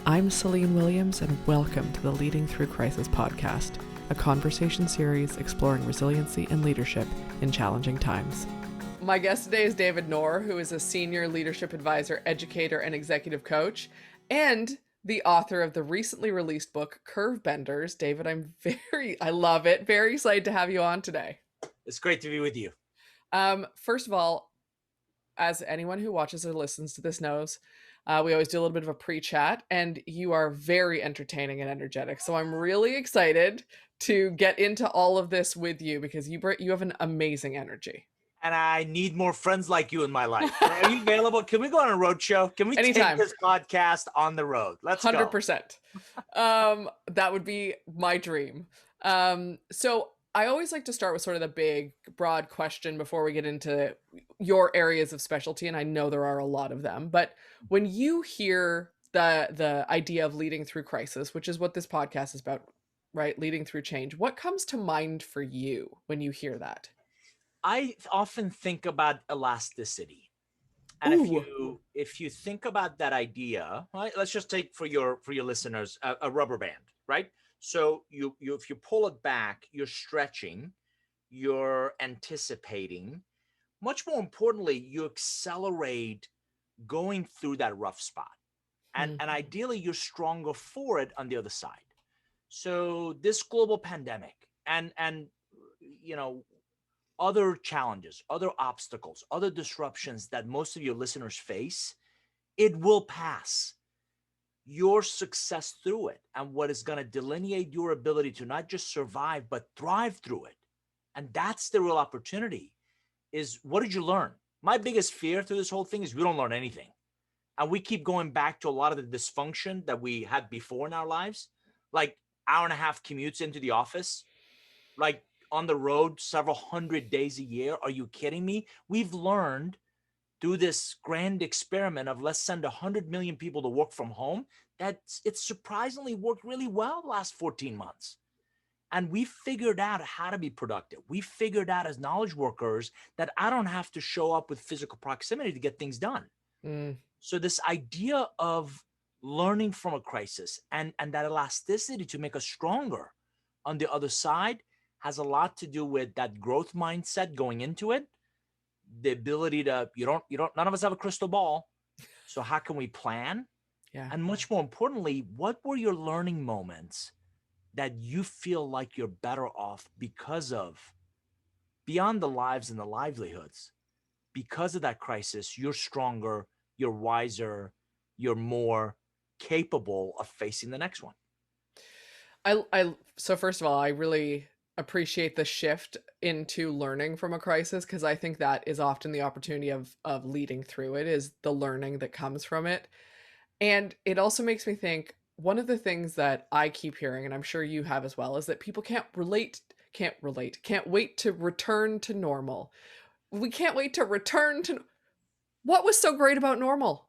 I'm Celine Williams, and welcome to the Leading Through Crisis podcast, a conversation series exploring resiliency and leadership in challenging times. My guest today is David Knorr, who is a senior leadership advisor, educator, and executive coach, and the author of the recently released book, Curve Benders. David, I love it. Very excited to have you on today. It's great to be with you. First of all, as anyone who watches or listens to this knows, we always do a little bit of a pre-chat, and you are very entertaining and energetic. So I'm really excited to get into all of this with you because you have an amazing energy. And I need more friends like you in my life. Are you available? Can we go on a road show? Can we Anytime. take this podcast on the road? Let's 100%. That would be my dream. So I always like to start with sort of the big, broad question before we get into your areas of specialty, and I know there are a lot of them. But when you hear the idea of leading through crisis, which is what this podcast is about, right? Leading through change, what comes to mind for you when you hear that? I often think about elasticity. And if you think about that idea, right, let's just take for your listeners a rubber band, right? So you if you pull it back, you're stretching, you're anticipating. Much more importantly, you accelerate going through that rough spot. And ideally you're stronger for it on the other side. So this global pandemic and you know other challenges, other obstacles, other disruptions that most of your listeners face, it will pass. Your success through it and what is going to delineate your ability to not just survive, but thrive through it. And that's the real opportunity is what did you learn? My biggest fear through this whole thing is we don't learn anything. And we keep going back to a lot of the dysfunction that we had before in our lives, like hour and a half commutes into the office, like on the road several hundred days a year. Are you kidding me? We've learned through this grand experiment of let's send 100 million people to work from home that it's surprisingly worked really well the last 14 months. And we figured out how to be productive. We figured out as knowledge workers that I don't have to show up with physical proximity to get things done. So this idea of learning from a crisis and that elasticity to make us stronger on the other side has a lot to do with that growth mindset going into it. The ability to, none of us have a crystal ball. So how can we plan? Yeah. And much more importantly, what were your learning moments that you feel like you're better off because of, beyond the lives and the livelihoods, because of that crisis, you're stronger, you're wiser, you're more capable of facing the next one. So first of all, I really appreciate the shift into learning from a crisis, because I think that is often the opportunity of leading through it, is the learning that comes from it. And it also makes me think, one of the things that I keep hearing, and I'm sure you have as well, is that people can't wait to return to normal. We can't wait to return to what was so great about normal.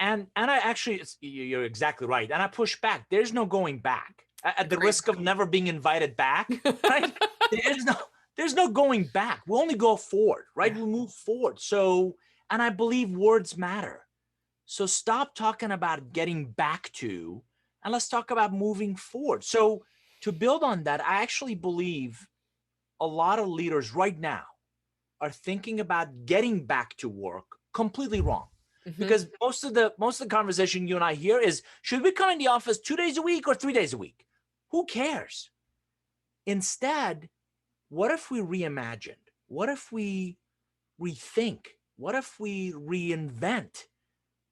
And I actually, you're exactly right. And I push back. There's no going back. At the risk of never being invited back, right? There's no going back. We only go forward, right? We move forward. So, and I believe words matter. So stop talking about getting back to, and let's talk about moving forward. So to build on that, I actually believe a lot of leaders right now are thinking about getting back to work completely wrong. Because most of the conversation you and I hear is, should we come in the office 2 days a week or 3 days a week? Who cares? Instead, what if we reimagined? What if we rethink? What if we reinvent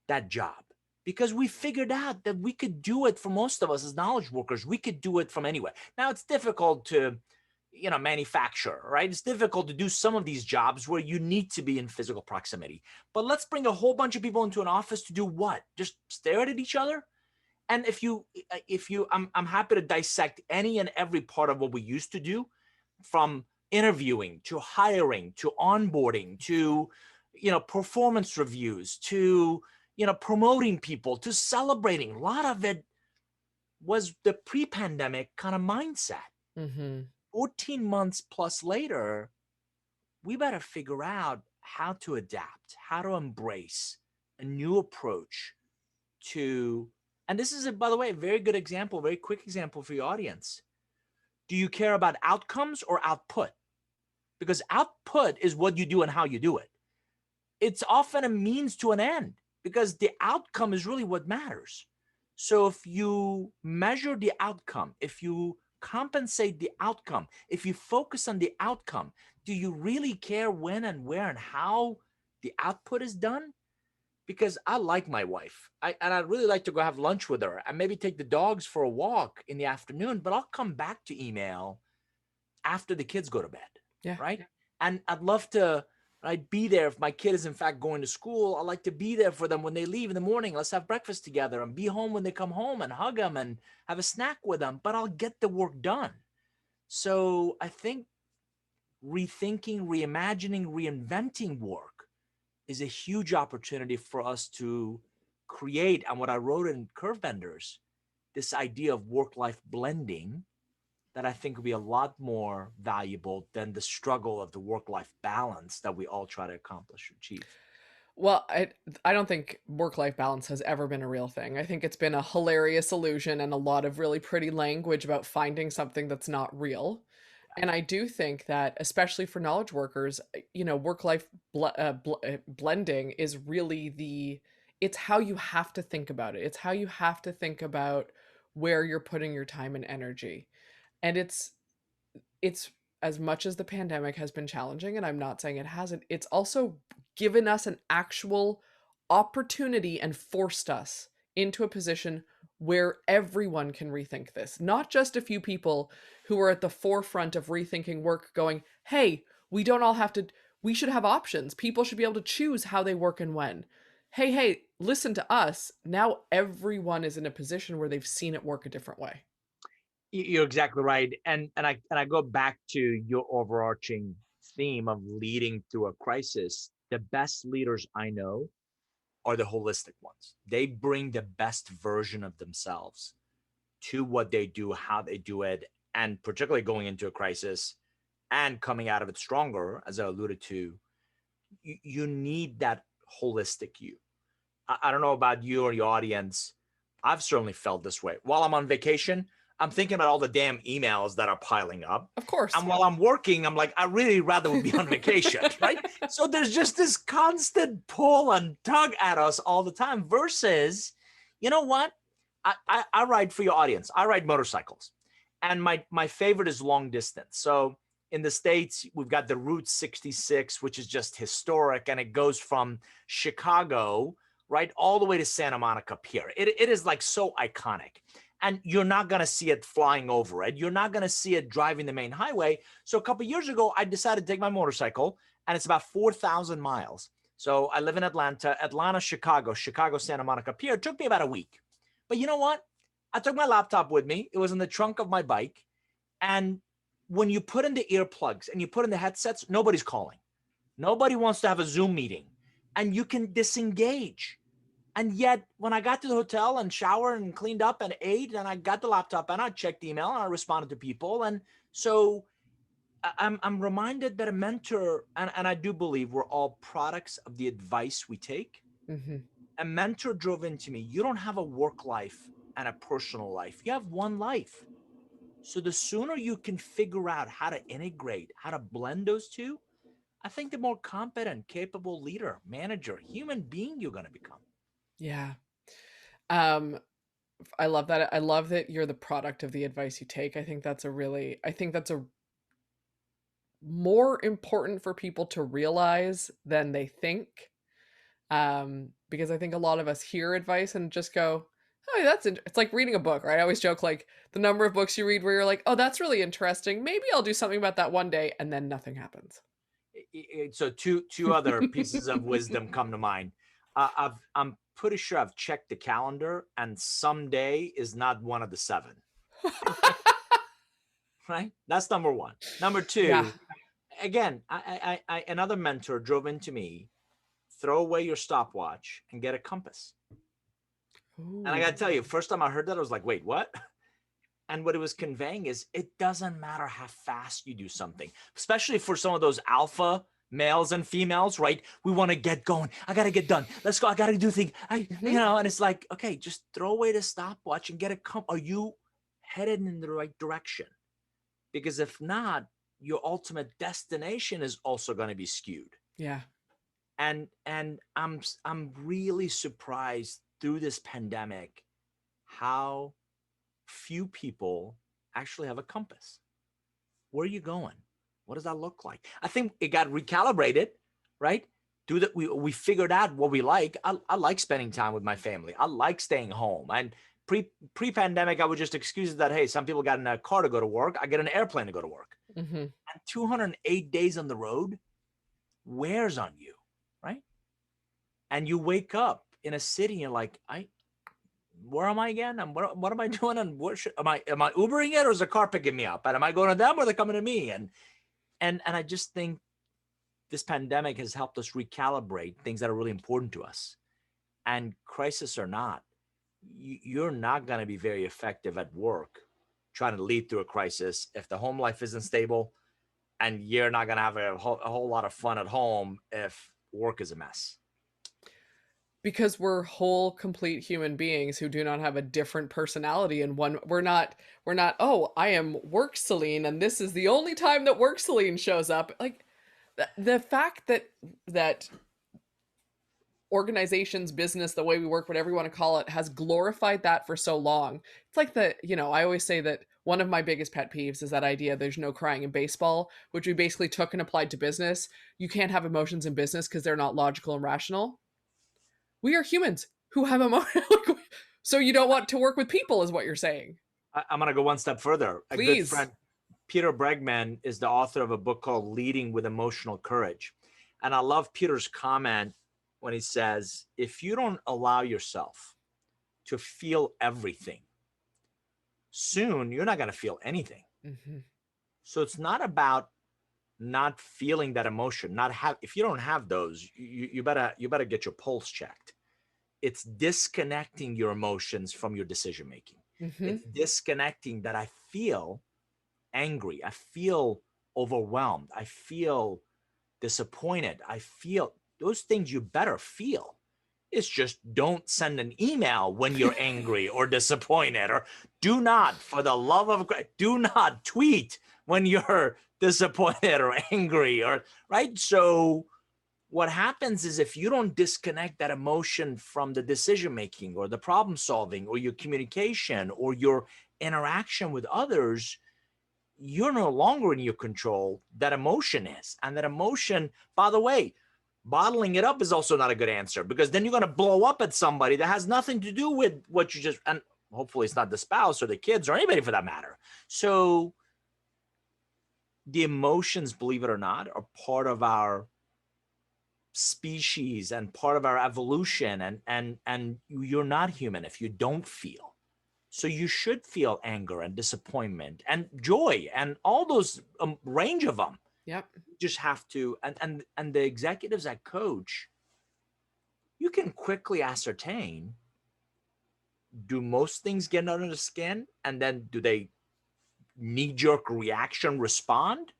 that job? Because we figured out that we could do it for most of us as knowledge workers. We could do it from anywhere. Now, it's difficult to manufacture, right? It's difficult to do some of these jobs where you need to be in physical proximity. But let's bring a whole bunch of people into an office to do what? Just stare at each other? And I'm happy to dissect any and every part of what we used to do, from interviewing to hiring to onboarding to, performance reviews to, promoting people to celebrating. A lot of it was the pre-pandemic kind of mindset. 14 months plus later, we better figure out how to adapt, how to embrace a new approach to And this is, by the way, a very good example, very quick example for your audience. Do you care about outcomes or output? Because output is what you do and how you do it. It's often a means to an end because the outcome is really what matters. So if you measure the outcome, if you compensate the outcome, if you focus on the outcome, do you really care when and where and how the output is done? Because I like my wife, and I'd really like to go have lunch with her and maybe take the dogs for a walk in the afternoon, but I'll come back to email after the kids go to bed, Yeah. right? And I'd love to, I'd be there if my kid is in fact going to school. I like to be there for them when they leave in the morning. Let's have breakfast together and be home when they come home and hug them and have a snack with them, but I'll get the work done. So I think rethinking, reimagining, reinventing work is a huge opportunity for us to create, and what I wrote in Curvebenders, this idea of work-life blending that I think will be a lot more valuable than the struggle of the work-life balance that we all try to accomplish or achieve. Well, I don't think work-life balance has ever been a real thing. I think it's been a hilarious illusion and a lot of really pretty language about finding something that's not real. And I do think that, especially for knowledge workers, work-life blending is really it's how you have to think about it. It's how you have to think about where you're putting your time and energy. And it's as much as the pandemic has been challenging, and I'm not saying it hasn't, it's also given us an actual opportunity and forced us into a position where everyone can rethink this, not just a few people who are at the forefront of rethinking work going, hey, we don't all have to, we should have options. People should be able to choose how they work and when. Hey, listen to us. Now everyone is in a position where they've seen it work a different way. You're exactly right. And I go back to your overarching theme of leading through a crisis. The best leaders I know are the holistic ones. They bring the best version of themselves to what they do, how they do it, and particularly going into a crisis and coming out of it stronger, as I alluded to, you need that holistic you. I don't know about you or your audience. I've certainly felt this way. While I'm on vacation, I'm thinking about all the damn emails that are piling up. Of course. And while I'm working, I'm like, I really rather would be on vacation, right? So there's just this constant pull and tug at us all the time versus, you know what? I ride, for your audience, I ride motorcycles. And my favorite is long distance. So in the States, we've got the Route 66, which is just historic. And it goes from Chicago, right, all the way to Santa Monica Pier. It is like so iconic. And you're not going to see it flying over it. You're not going to see it driving the main highway. So a couple of years ago, I decided to take my motorcycle, and it's about 4,000 miles. So I live in Atlanta, Chicago, Santa Monica Pier. It took me about a week. But you know what? I took my laptop with me. It was in the trunk of my bike. And when you put in the earplugs and you put in the headsets, nobody's calling. Nobody wants to have a Zoom meeting. And you can disengage. And yet, when I got to the hotel and showered and cleaned up and ate, and I got the laptop and I checked email and I responded to people. And so I'm reminded that a mentor, and I do believe we're all products of the advice we take. Mm-hmm. A mentor drove into me. You don't have a work life and a personal life. You have one life. So the sooner you can figure out how to integrate, how to blend those two, I think the more competent, capable leader, manager, human being you're going to become. Yeah. Um, I love that. I love that you're the product of the advice you take. I think that's a more important for people to realize than they think. Because I think a lot of us hear advice and just go, oh, it's like reading a book, right? I always joke like the number of books you read where you're like, oh, that's really interesting. Maybe I'll do something about that one day. And then nothing happens. So two other pieces of wisdom come to mind. I'm pretty sure I've checked the calendar, and someday is not one of the 7. Right? That's number one. Number two, Yeah. again, I another mentor drove into me. Throw away your stopwatch and get a compass. Ooh. And I got to tell you, first time I heard that, I was like, wait, what? And what it was conveying is it doesn't matter how fast you do something, especially for some of those alpha males and females, right? We want to get going. I got to get done. Let's go. I got to do things. And it's like, okay, just throw away the stopwatch and get it. Are you headed in the right direction? Because if not, your ultimate destination is also going to be skewed. Yeah. And I'm really surprised through this pandemic how few people actually have a compass. Where are you going? What does that look like? I think it got recalibrated, right? We figured out what we like. I like spending time with my family. I like staying home. And pre-pandemic, I would just excuse that, hey, some people got in a car to go to work. I get an airplane to go to work. Mm-hmm. And 208 days on the road wears on you, right? And you wake up in a city and you're like, where am I again? And what am I doing? And where am I Ubering it, or is the car picking me up? And am I going to them, or are they coming to me? And I just think this pandemic has helped us recalibrate things that are really important to us. And crisis or not, you're not going to be very effective at work trying to lead through a crisis if the home life isn't stable, and you're not going to have a whole lot of fun at home if work is a mess. Because we're whole, complete human beings who do not have a different personality. And we're not, oh, I am work Celine, and this is the only time that work Celine shows up. Like the fact that organizations, business, the way we work, whatever you want to call it, has glorified that for so long. It's like I always say that one of my biggest pet peeves is that idea there's no crying in baseball, which we basically took and applied to business. You can't have emotions in business because they're not logical and rational. We are humans who have emotions. So you don't want to work with people, is what you're saying. I'm going to go one step further. Please. A good friend, Peter Bregman, is the author of a book called Leading with Emotional Courage. And I love Peter's comment when he says, if you don't allow yourself to feel everything, soon you're not going to feel anything. Mm-hmm. So it's not about not feeling that emotion, if you don't have those, you better get your pulse checked. It's disconnecting your emotions from your decision making. Mm-hmm. It's disconnecting that I feel angry, I feel overwhelmed, I feel disappointed, I feel those things. You better feel. It's just don't send an email when you're angry or disappointed, or do not, for the love of God, do not tweet when you're disappointed or angry, or right. So what happens is, if you don't disconnect that emotion from the decision making or the problem solving or your communication or your interaction with others, you're no longer in your control. That emotion is. And that emotion, by the way, bottling it up is also not a good answer, because then you're going to blow up at somebody that has nothing to do with what you just, and hopefully it's not the spouse or the kids or anybody for that matter. So the emotions, believe it or not, are part of our species and part of our evolution. And you're not human if you don't feel. So you should feel anger and disappointment and joy and all those range of them. Yep. You just have to, and the executives at Coach, you can quickly ascertain, do most things get under the skin, and then do they knee-jerk reaction respond,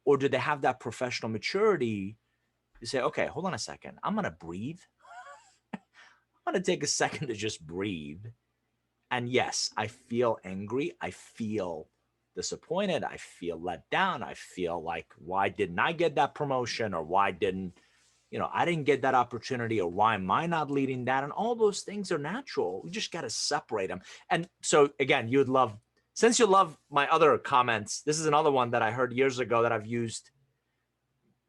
or do they have that professional maturity to say, okay, hold on a second, I'm going to breathe. I'm going to take a second to just breathe. And yes, I feel angry. I feel disappointed. I feel let down. I feel like, why didn't I get that promotion? Or why didn't, I didn't get that opportunity? Or why am I not leading that? And all those things are natural. We just got to separate them. And so again, since you love my other comments, this is another one that I heard years ago that I've used.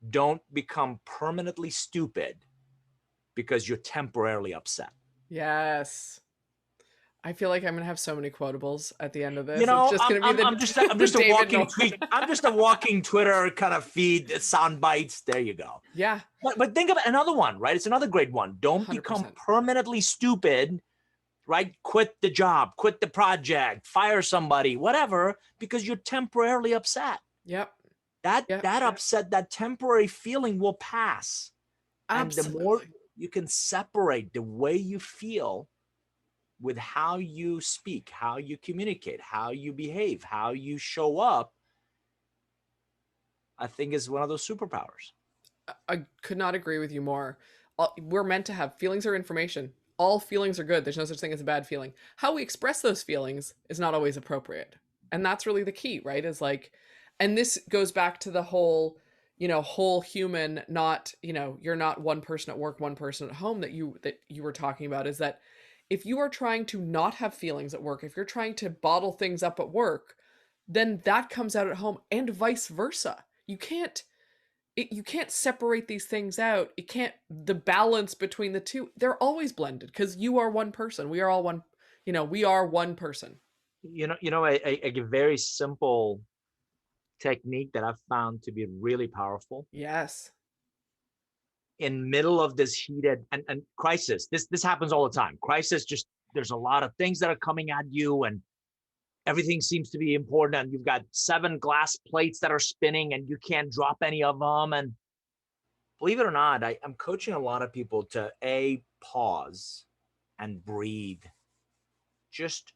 Don't become permanently stupid because you're temporarily upset. Yes. I feel like I'm gonna have so many quotables at the end of this. It's just gonna be I'm just a walking tweet. I'm just a walking Twitter kind of feed, sound bites. There you go. Yeah. But think about another one, right? It's another great one. Don't 100%. become permanently stupid, right? Quit the job, quit the project, fire somebody, whatever, because you're temporarily upset. Yep. That upset, that temporary feeling will pass. Absolutely. And the more you can separate the way you feel with how you speak, how you communicate, how you behave, how you show up, I think is one of those superpowers. I could not agree with you more. We're meant to have feelings are information. All feelings are good. There's no such thing as a bad feeling. How we express those feelings is not always appropriate. And that's really the key, right? Is like, and this goes back to the whole, whole human, not, you're not one person at work, one person at home that you were talking about, is that if you are trying to not have feelings at work, if you're trying to bottle things up at work, then that comes out at home and vice versa. You can't separate these things out. It can't the balance between the two. They're always blended because you are one person. We are all one, we are one person. A very simple technique that I've found to be really powerful Yes. in middle of this heated and crisis. This happens all the time. Crisis, just there's a lot of things that are coming at you, and everything seems to be important, and you've got 7 glass plates that are spinning and you can't drop any of them. And believe it or not, I'm coaching a lot of people to pause and breathe. Just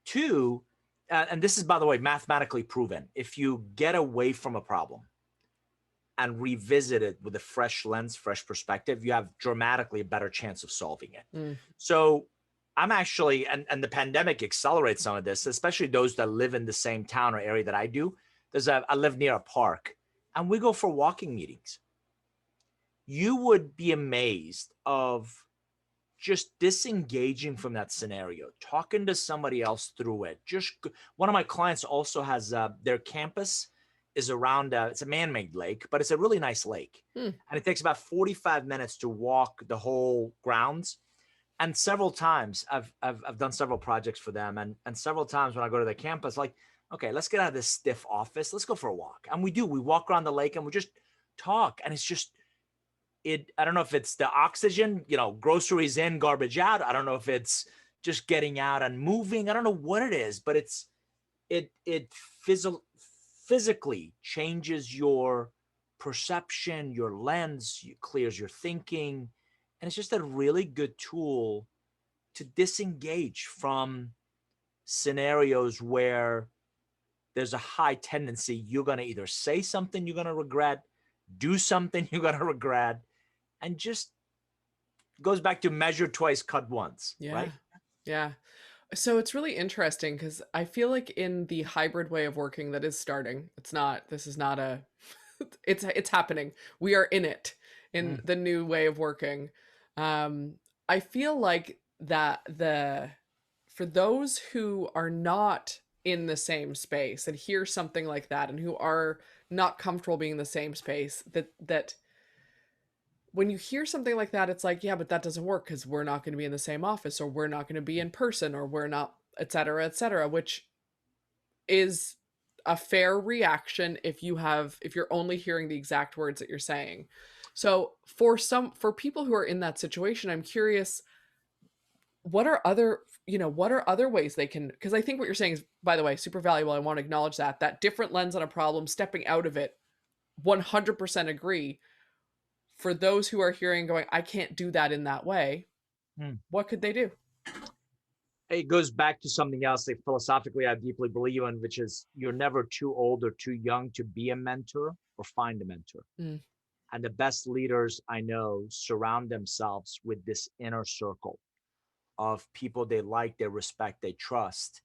2, and this is, by the way, mathematically proven. If you get away from a problem and revisit it with a fresh lens, fresh perspective, you have dramatically a better chance of solving it. So I'm actually, and the pandemic accelerates some of this, especially those that live in the same town or area that I do. I live near a park, and we go for walking meetings. You would be amazed of just disengaging from that scenario, talking to somebody else through it. One of my clients also has their campus is around, it's a man-made lake, but it's a really nice lake. And it takes about 45 minutes to walk the whole grounds. And several times I've done several projects for them. And several times when I go to the campus, like, okay, let's get out of this stiff office. Let's go for a walk. And we walk around the lake and we just talk. And it's just, I don't know if it's the oxygen, groceries in, garbage out. I don't know if it's just getting out and moving. I don't know what it is, but it physically changes your perception, your lens, clears your thinking. And it's just a really good tool to disengage from scenarios where there's a high tendency you're going to either say something you're going to regret, do something you're going to regret, and just goes back to measure twice, cut once, Yeah. right? Yeah. So it's really interesting because I feel like in the hybrid way of working that is starting, this is not a, it's happening. We are in it, in the new way of working. I feel like that for those who are not in the same space and hear something like that and who are not comfortable being in the same space, that when you hear something like that, it's like, yeah, but that doesn't work because we're not going to be in the same office, or we're not going to be in person, or we're not, et cetera, which is a fair reaction if you're only hearing the exact words that you're saying. So for people who are in that situation, I'm curious, what are other ways they can, because I think what you're saying is, by the way, super valuable. I want to acknowledge that different lens on a problem, stepping out of it, 100% agree. For those who are hearing going, I can't do that in that way, what could they do? It goes back to something else that philosophically I deeply believe in, which is you're never too old or too young to be a mentor or find a mentor. And the best leaders I know surround themselves with this inner circle of people they like, they respect, they trust.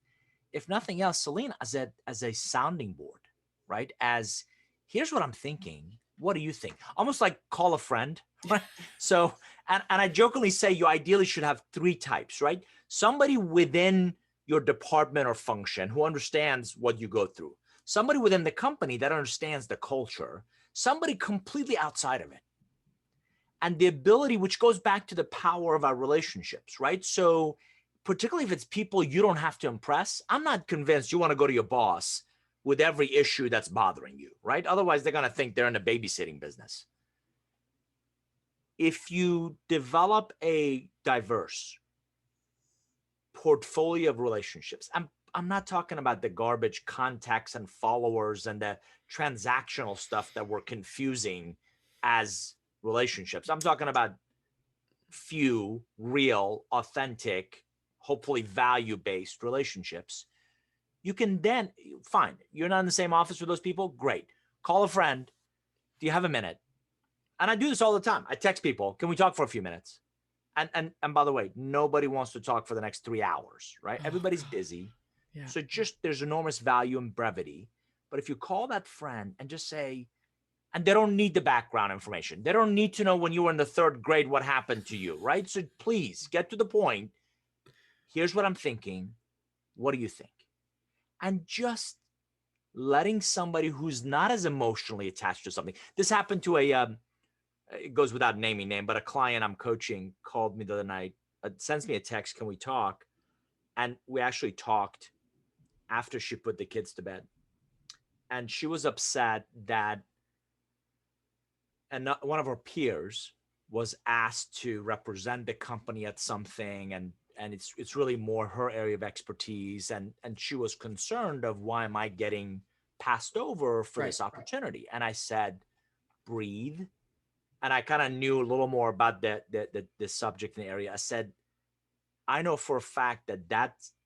If nothing else, Celine, as a sounding board, right? As here's what I'm thinking. What do you think? Almost like call a friend, right? So, and I jokingly say you ideally should have 3 types, right? Somebody within your department or function who understands what you go through. Somebody within the company that understands the culture. Somebody completely outside of it. And the ability, which goes back to the power of our relationships, right? So particularly if it's people you don't have to impress, I'm not convinced you want to go to your boss with every issue that's bothering you, right? Otherwise, they're going to think they're in the babysitting business. If you develop a diverse portfolio of relationships, I'm not talking about the garbage contacts and followers and the transactional stuff that we're confusing as relationships. I'm talking about few, real, authentic, hopefully value-based relationships. You can then, fine, you're not in the same office with those people, great. Call a friend. Do you have a minute? And I do this all the time. I text people, can we talk for a few minutes? And by the way, nobody wants to talk for the next 3 hours, right? Oh, Everybody's God. busy. Yeah. So just there's enormous value in brevity. But if you call that friend and just say, and they don't need the background information. They don't need to know when you were in the third grade what happened to you, right? So please get to the point. Here's what I'm thinking. What do you think? And just letting somebody who's not as emotionally attached to something. This happened to it goes without naming name, but a client I'm coaching called me the other night, sends me a text, can we talk? And we actually talked after she put the kids to bed. And she was upset that one of her peers was asked to represent the company at something, and it's really more her area of expertise, and she was concerned of why am I getting passed over for this opportunity. And I said, breathe. And I kind of knew a little more about the subject in the area. I said, I know for a fact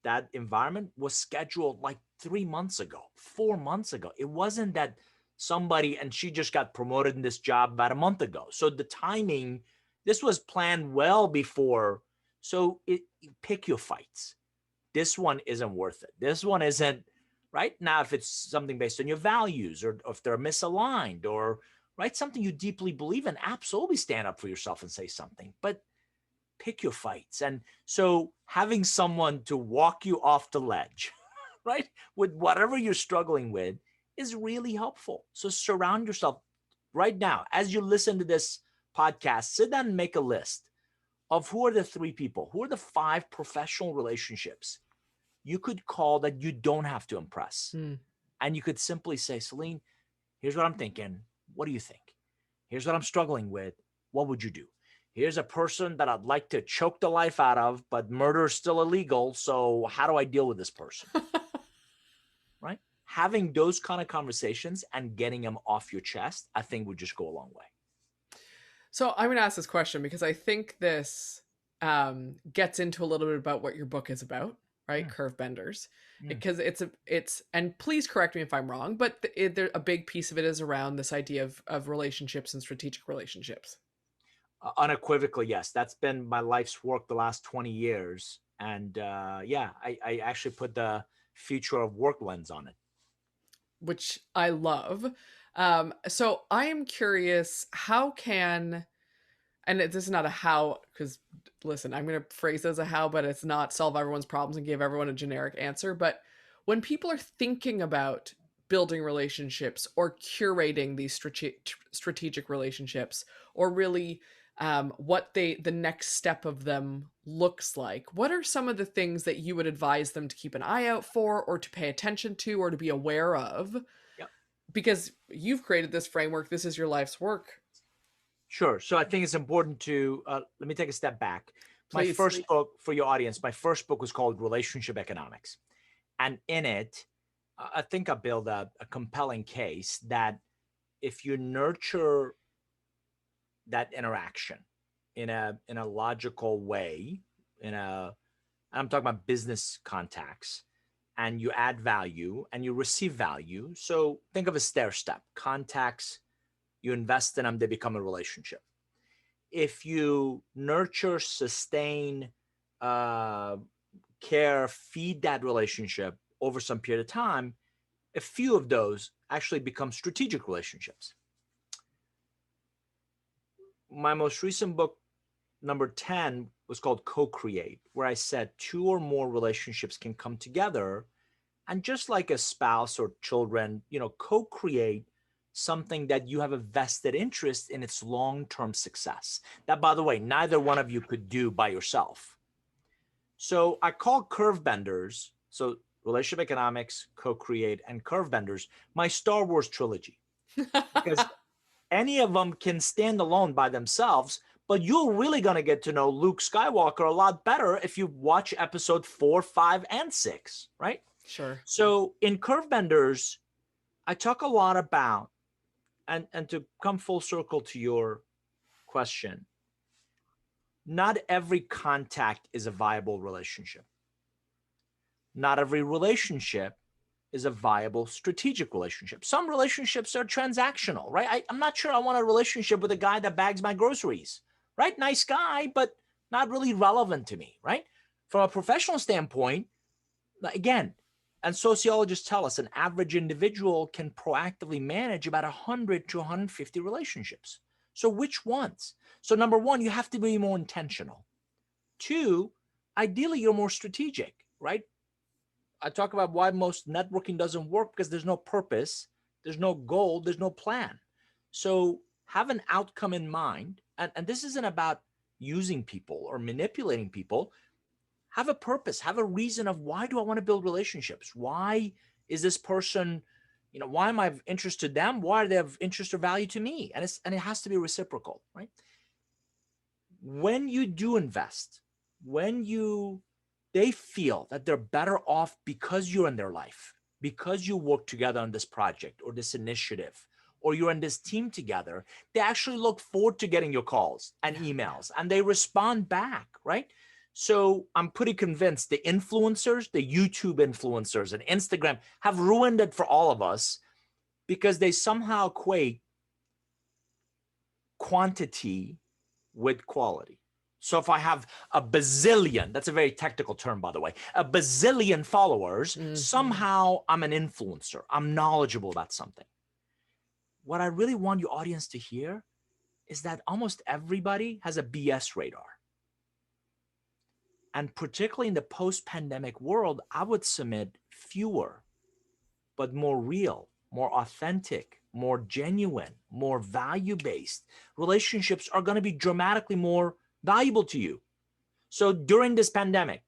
that environment was scheduled like 3 months ago, 4 months ago. It wasn't that somebody, and she just got promoted in this job about a month ago. So the timing, this was planned well before. So pick your fights. This one isn't worth it. This one isn't right now. If it's something based on your values, or if they're misaligned, or right, something you deeply believe in, absolutely stand up for yourself and say something. But pick your fights. And so having someone to walk you off the ledge, right, with whatever you're struggling with is really helpful. So surround yourself right now. As you listen to this podcast, sit down and make a list of who are the 3 people, who are the 5 professional relationships you could call that you don't have to impress. And you could simply say, Celine, here's what I'm thinking. What do you think? Here's what I'm struggling with. What would you do? Here's a person that I'd like to choke the life out of, but murder is still illegal. So how do I deal with this person? Right? Having those kind of conversations and getting them off your chest, I think would just go a long way. So I'm going to ask this question because I think this gets into a little bit about what your book is about, right? Curve Benders, because it's, and please correct me if I'm wrong, but a big piece of it is around this idea of relationships and strategic relationships. Unequivocally, yes. That's been my life's work the last 20 years. And I actually put the future of work lens on it, which I love. So I am curious, how can, and this is not a how, because listen, I'm going to phrase it as a how, but it's not solve everyone's problems and give everyone a generic answer. But when people are thinking about building relationships or curating these strategic relationships, or really what the next step of them looks like, what are some of the things that you would advise them to keep an eye out for, or to pay attention to, or to be aware of? Yep. Because you've created this framework, this is your life's work. Sure. So I think it's important to, let me take a step back. My Please. first book, for your audience, my first book was called Relationship Economics. And in it, I think I build a compelling case that if you nurture that interaction in a logical way, I'm talking about business contacts, and you add value and you receive value. So think of a stair step: contacts, you invest in them, they become a relationship. If you nurture, sustain, care, feed that relationship over some period of time, a few of those actually become strategic relationships. My most recent book, number 10, was called Co-Create, where I said 2 or more relationships can come together, and just like a spouse or children, co-create something that you have a vested interest in its long-term success. That, by the way, neither one of you could do by yourself. So I call Curve Benders, so Relationship Economics, Co-Create, and Curve Benders, my Star Wars trilogy. Because any of them can stand alone by themselves, but you're really going to get to know Luke Skywalker a lot better if you watch episode 4, 5, and 6, right? Sure. So in Curve Benders, I talk a lot about, and to come full circle to your question, not every contact is a viable relationship. Not every relationship is a viable strategic relationship. Some relationships are transactional, right? I'm not sure I want a relationship with a guy that bags my groceries, right? Nice guy, but not really relevant to me, right? From a professional standpoint, again, and sociologists tell us an average individual can proactively manage about 100 to 150 relationships. So which ones? So number one, you have to be more intentional. Two, ideally, you're more strategic, right? I talk about why most networking doesn't work because there's no purpose, there's no goal, there's no plan. So have an outcome in mind. And this isn't about using people or manipulating people. Have a purpose, have a reason of why do I want to build relationships? Why is this person, why am I of interest to them? Why are they of interest or value to me? And it has to be reciprocal, right? When you do invest, when they feel that they're better off because you're in their life, because you work together on this project or this initiative, or you're in this team together, they actually look forward to getting your calls and emails and they respond back, right? So I'm pretty convinced the influencers, the YouTube influencers and Instagram have ruined it for all of us because they somehow equate quantity with quality. So if I have a bazillion, that's a very technical term, by the way, a bazillion followers, somehow I'm an influencer. I'm knowledgeable about something. What I really want your audience to hear is that almost everybody has a BS radar. And particularly in the post-pandemic world, I would submit fewer, but more real, more authentic, more genuine, more value-based relationships are going to be dramatically more valuable to you. So during this pandemic,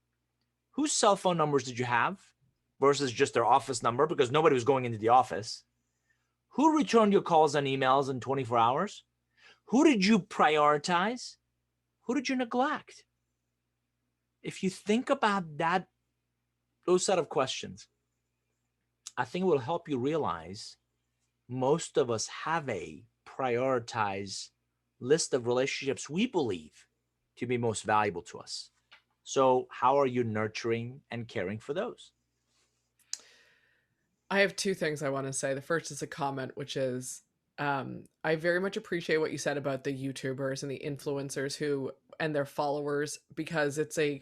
whose cell phone numbers did you have versus just their office number because nobody was going into the office? Who returned your calls and emails in 24 hours? Who did you prioritize? Who did you neglect? If you think about those set of questions, I think it will help you realize most of us have a prioritized list of relationships we believe to be most valuable to us. So how are you nurturing and caring for those? I have two things I want to say. The first is a comment, which is I very much appreciate what you said about the YouTubers and the influencers and their followers, because it's a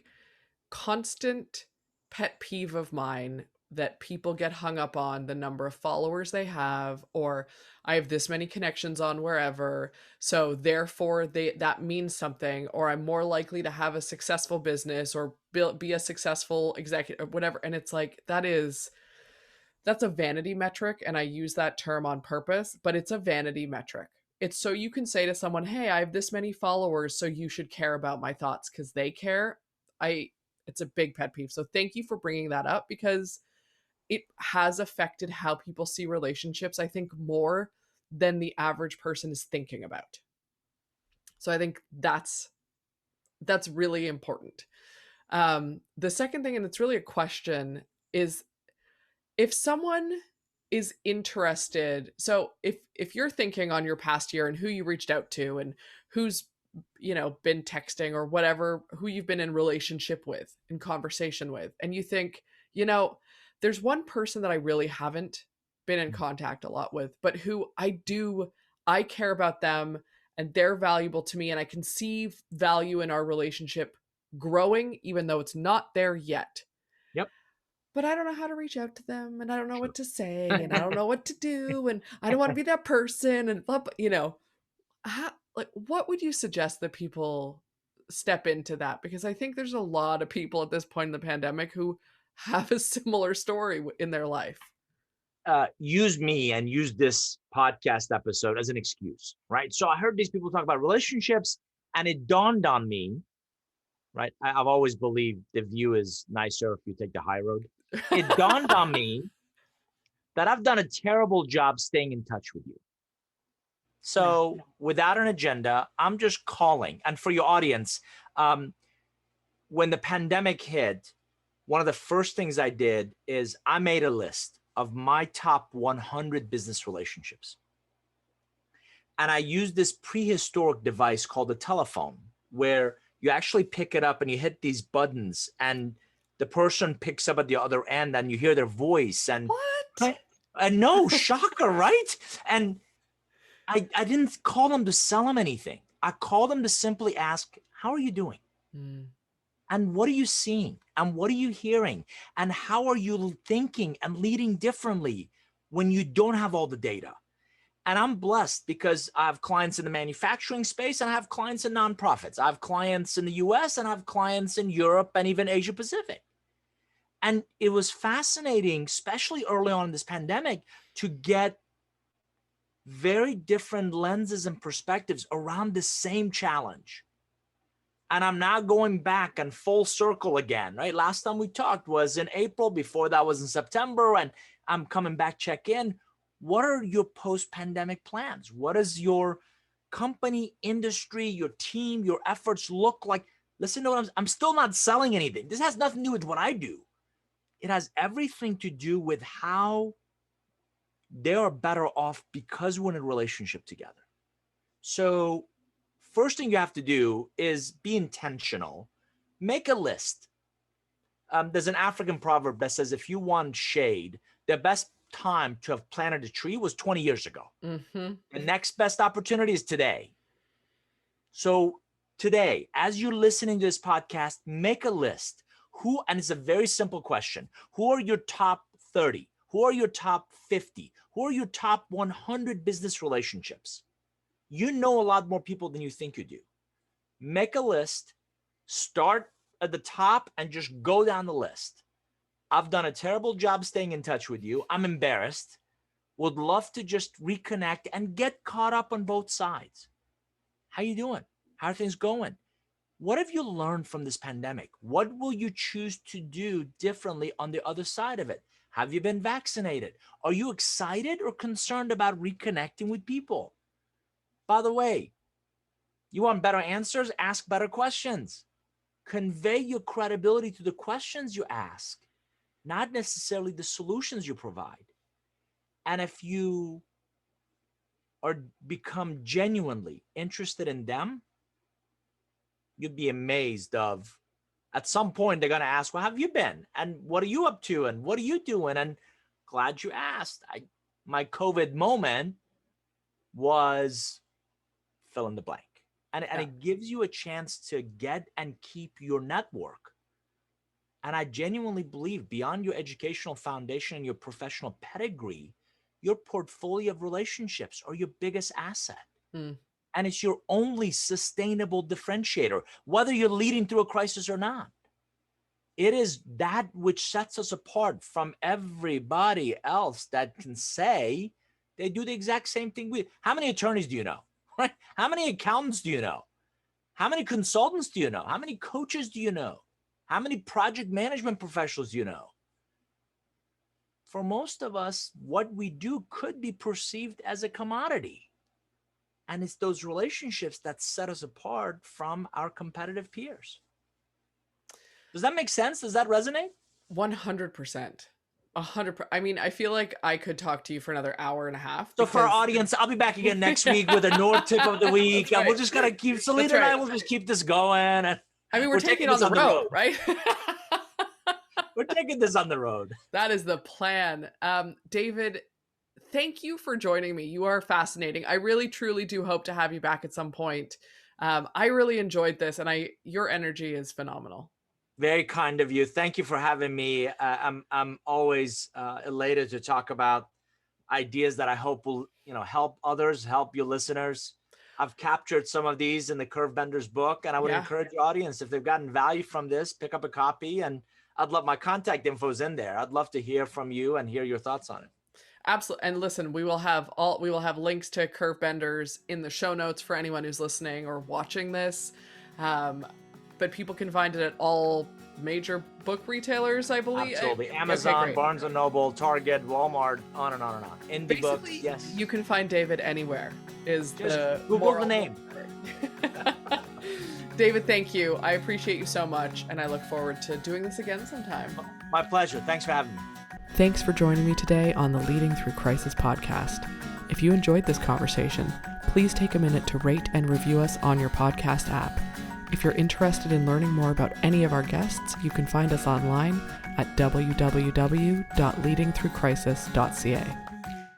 constant pet peeve of mine that people get hung up on the number of followers they have, or I have this many connections on wherever, so therefore that means something, or I'm more likely to have a successful business or be a successful executive or whatever. And it's like, that's a vanity metric, and I use that term on purpose, but it's a vanity metric. It's so you can say to someone, hey, I have this many followers, so you should care about my thoughts because they care. It's a big pet peeve. So thank you for bringing that up, because it has affected how people see relationships, I think, more than the average person is thinking about. So I think that's really important. The second thing, and it's really a question, is if someone is interested, so if you're thinking on your past year and who you reached out to and who's been texting or whatever, who you've been in relationship with, in conversation with, and you think, there's one person that I really haven't been in contact a lot with, but who I care about them and they're valuable to me, and I can see value in our relationship growing even though it's not there yet. Yep. But I don't know how to reach out to them, and I don't know what to say, and I don't know what to do, and I don't want to be that person, and blah, what would you suggest that people step into that? Because I think there's a lot of people at this point in the pandemic who have a similar story in their life. Use me and use this podcast episode as an excuse, right? So I heard these people talk about relationships, and it dawned on me, right? I've always believed the view is nicer if you take the high road. It dawned on me that I've done a terrible job staying in touch with you. So without an agenda, I'm just calling. And for your audience, when the pandemic hit, one of the first things I did is I made a list of my top 100 business relationships. And I used this prehistoric device called the telephone, where you actually pick it up and you hit these buttons and the person picks up at the other end and you hear their voice and What? no, shocker, right? And I didn't call them to sell them anything. I called them to simply ask, how are you doing? And what are you seeing? And what are you hearing? And how are you thinking and leading differently when you don't have all the data? And I'm blessed because I have clients in the manufacturing space and I have clients in nonprofits. I have clients in the US and I have clients in Europe and even Asia Pacific. And it was fascinating, especially early on in this pandemic, to get very different lenses and perspectives around the same challenge. And I'm now going back and full circle again, right? Last time we talked was in April. Before that was in September. And I'm coming back, check in. What are your post-pandemic plans? What does your company, industry, your team, your efforts look like? Listen to what I'm still not selling anything. This has nothing to do with what I do. It has everything to do with how they are better off because we're in a relationship together. So first thing you have to do is be intentional. Make a list. There's an African proverb that says, if you want shade, the best time to have planted a tree was 20 years ago. The next best opportunity is today. So today, as you're listening to this podcast, make a list. And it's a very simple question. Who are your top 30? Who are your top 50? Who are your top 100 business relationships? You know a lot more people than you think you do. Make a list, start at the top and just go down the list. I've done a terrible job staying in touch with you. I'm embarrassed. Would love to just reconnect and get caught up on both sides. How you doing? How are things going? What have you learned from this pandemic? What will you choose to do differently on the other side of it? Have you been vaccinated? Are you excited or concerned about reconnecting with people? By the way, you want better answers? Ask better questions. Convey your credibility to the questions you ask, not necessarily the solutions you provide. And if you become genuinely interested in them, you'd be amazed of, at some point, they're going to ask, well, how have you been? And what are you up to? And what are you doing? And glad you asked. My COVID moment was fill in the blank. And it gives you a chance to get and keep your network. And I genuinely believe beyond your educational foundation and your professional pedigree, your portfolio of relationships are your biggest asset. And it's your only sustainable differentiator, whether you're leading through a crisis or not. It is that which sets us apart from everybody else that can say they do the exact same thing. How many attorneys do you know? Right? How many accountants do you know? How many consultants do you know? How many coaches do you know? How many project management professionals do you know? For most of us, what we do could be perceived as a commodity. And it's those relationships that set us apart from our competitive peers. Does that make sense? Does that resonate? 100%. 100%. I mean, I feel like I could talk to you for another hour and a half. So for our audience, I'll be back again next week with a North tip of the week. Right. And we're just going to keep, Selena and I will just keep this going. And I mean, we're taking it on the road, right? We're taking this on the road. That is the plan. David, thank you for joining me. You are fascinating. I really, truly do hope to have you back at some point. I really enjoyed this, and your energy is phenomenal. Very kind of you. Thank you for having me. I'm always elated to talk about ideas that I hope will, help others, help your listeners. I've captured some of these in the Curvebenders book, and I would encourage your audience, if they've gotten value from this, pick up a copy. And I'd love, my contact info is in there. I'd love to hear from you and hear your thoughts on it. Absolutely. And listen, we will have links to Curvebenders in the show notes for anyone who's listening or watching this. But people can find it at all major book retailers, I believe. Absolutely. Amazon, okay, Barnes & Noble, Target, Walmart, on and on and on. Indie books, yes. You can find David anywhere. Just Google the name. David, thank you. I appreciate you so much, and I look forward to doing this again sometime. My pleasure. Thanks for having me. Thanks for joining me today on the Leading Through Crisis podcast. If you enjoyed this conversation, please take a minute to rate and review us on your podcast app. If you're interested in learning more about any of our guests, you can find us online at www.leadingthroughcrisis.ca.